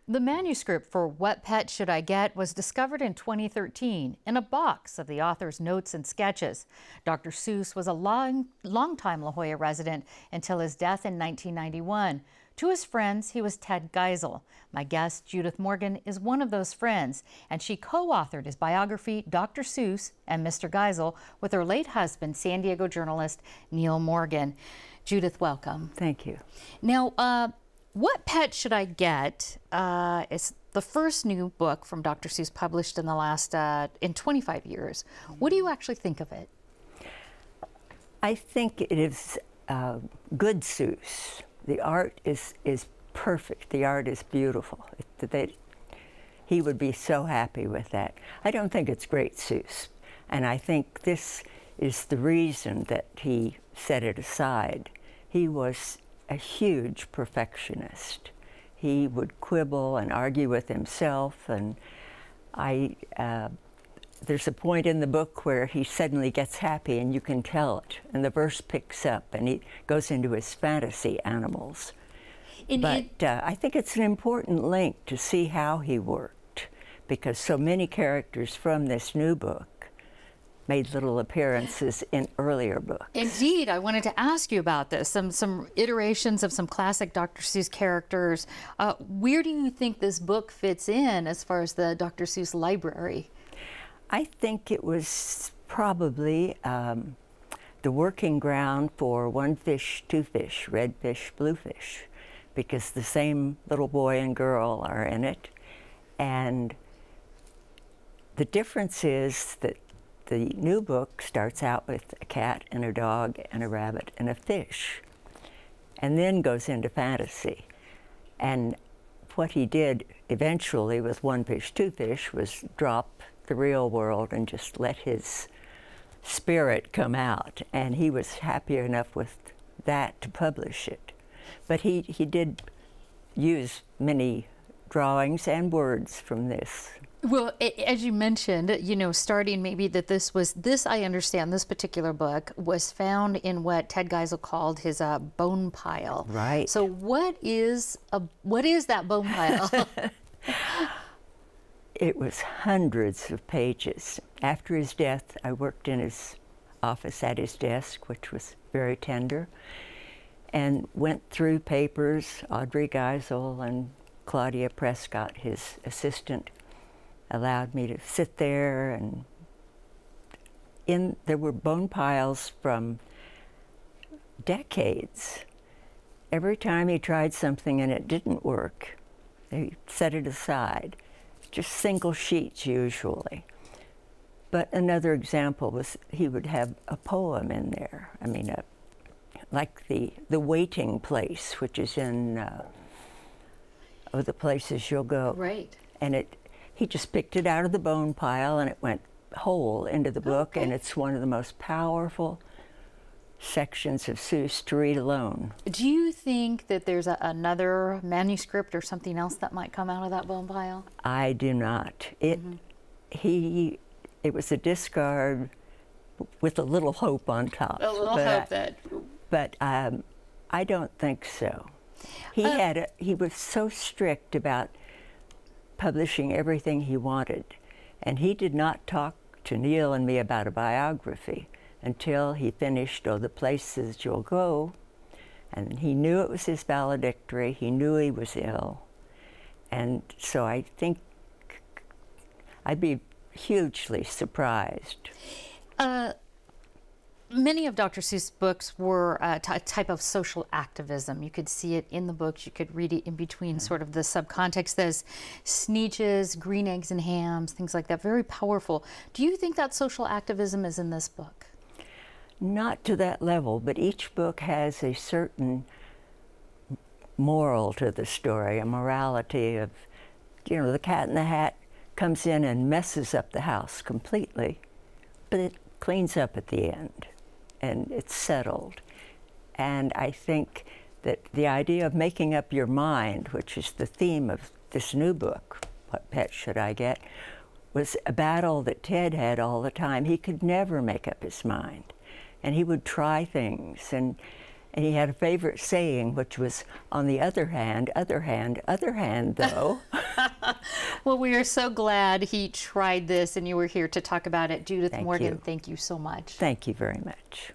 The manuscript for What Pet Should I Get was discovered in 2013 in a box of the author's notes and sketches. Dr. Seuss was a long-time La Jolla resident until his death in 1991. To his friends, he was Ted Geisel. My guest, Judith Morgan, is one of those friends, and she co-authored his biography, Dr. Seuss and Mr. Geisel, with her late husband, San Diego journalist Neil Morgan. Judith, welcome. Thank you. Now, What Pet Should I Get is the first new book from Dr. Seuss published in the last, in 25 years. What do you actually think of it? I think it is good Seuss. The art is perfect. The art is beautiful. He would be so happy with that. I don't think it's great Seuss. And I think this is the reason that he set it aside. He was a huge perfectionist. He would quibble and argue with himself, and there's a point in the book where he suddenly gets happy and you can tell it, and the verse picks up and he goes into his fantasy animals. I think it's an important link to see how he worked, because so many characters from this new book made little appearances in earlier books. Indeed, I wanted to ask you about this. Some iterations of some classic Dr. Seuss characters. Where do you think this book fits in as far as the Dr. Seuss library? I think it was probably the working ground for one fish, two fish, red fish, blue fish, because the same little boy and girl are in it. And the difference is that the new book starts out with a cat and a dog and a rabbit and a fish, and then goes into fantasy. And what he did eventually with One Fish, Two Fish was drop the real world and just let his spirit come out. And he was happy enough with that to publish it. But he did use many drawings and words from this. Well, as you mentioned, you know, starting maybe that I understand this particular book was found in what Ted Geisel called his bone pile. Right. So what is that bone pile? It was hundreds of pages. After his death, I worked in his office at his desk, which was very tender, and went through papers. Audrey Geisel and Claudia Prescott, his assistant, allowed me to sit there, and there were bone piles from decades. Every time he tried something and it didn't work, they set it aside. Just single sheets usually. But another example was he would have a poem in there. I mean, like the Waiting Place, which is in Oh, the Places You'll Go. Right. And he just picked it out of the bone pile and it went whole into the book, and it's one of the most powerful sections of Seuss to read alone. Do you think that there's another manuscript or something else that might come out of that bone pile? I do not. It was a discard with a little hope on top. A little hope that. But I don't think so. He was so strict about publishing everything he wanted, and he did not talk to Neil and me about a biography until he finished Oh, the Places You'll Go, and he knew it was his valedictory. He knew he was ill, and so I think I'd be hugely surprised. Many of Dr. Seuss' books were a type of social activism. You could see it in the books. You could read it in between sort of the subcontext. There's Sneetches, Green Eggs and Hams, things like that. Very powerful. Do you think that social activism is in this book? Not to that level, but each book has a certain moral to the story, a morality of, you know, the Cat in the Hat comes in and messes up the house completely, but it cleans up at the end. And it's settled. And I think that the idea of making up your mind, which is the theme of this new book, What Pet Should I Get, was a battle that Ted had all the time. He could never make up his mind. And he would try things. And he had a favorite saying, which was, on the other hand, though. Well, we are so glad he tried this and you were here to talk about it. Judith Morgan, thank you so much. Thank you very much.